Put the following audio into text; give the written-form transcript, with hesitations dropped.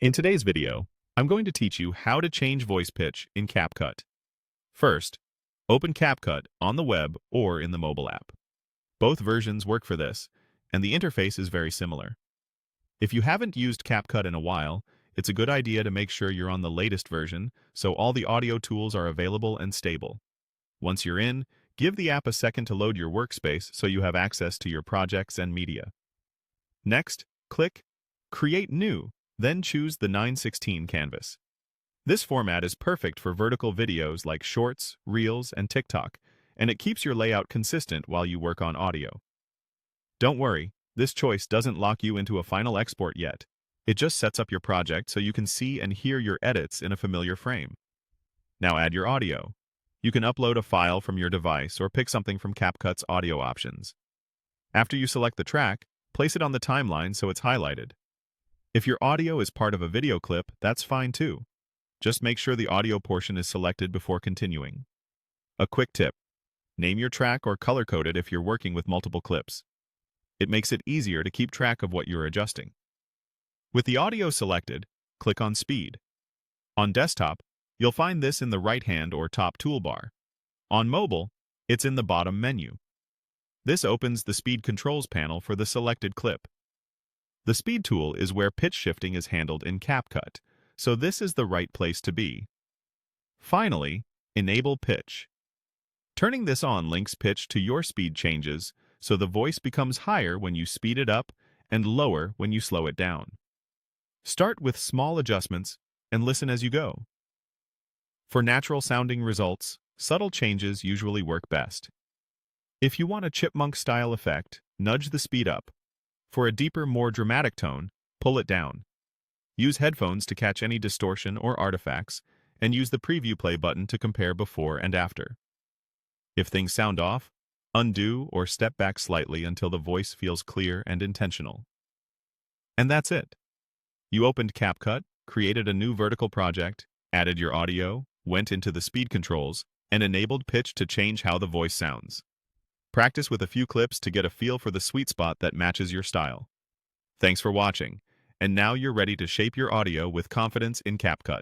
In today's video, I'm going to teach you how to change voice pitch in CapCut. First, open CapCut on the web or in the mobile app. Both versions work for this, and the interface is very similar. If you haven't used CapCut in a while, it's a good idea to make sure you're on the latest version so all the audio tools are available and stable. Once you're in, give the app a second to load your workspace so you have access to your projects and media. Next, click Create New, then choose the 9:16 canvas. This format is perfect for vertical videos like Shorts, Reels, and TikTok, and it keeps your layout consistent while you work on audio. Don't worry, this choice doesn't lock you into a final export yet. It just sets up your project so you can see and hear your edits in a familiar frame. Now add your audio. You can upload a file from your device or pick something from CapCut's audio options. After you select the track, place it on the timeline so it's highlighted. If your audio is part of a video clip, that's fine too. Just make sure the audio portion is selected before continuing. A quick tip: name your track or color code it if you're working with multiple clips. It makes it easier to keep track of what you're adjusting. With the audio selected, click on Speed. On desktop, you'll find this in the right-hand or top toolbar. On mobile, it's in the bottom menu. This opens the Speed Controls panel for the selected clip. The Speed tool is where pitch shifting is handled in CapCut, so this is the right place to be. Finally, enable pitch. Turning this on links pitch to your speed changes, so the voice becomes higher when you speed it up and lower when you slow it down. Start with small adjustments and listen as you go. For natural-sounding results, subtle changes usually work best. If you want a chipmunk-style effect, nudge the speed up. For a deeper, more dramatic tone, pull it down. Use headphones to catch any distortion or artifacts, and use the preview play button to compare before and after. If things sound off, undo or step back slightly until the voice feels clear and intentional. And that's it. You opened CapCut, created a new vertical project, added your audio, went into the speed controls, and enabled pitch to change how the voice sounds. Practice with a few clips to get a feel for the sweet spot that matches your style. Thanks for watching, and now you're ready to shape your audio with confidence in CapCut.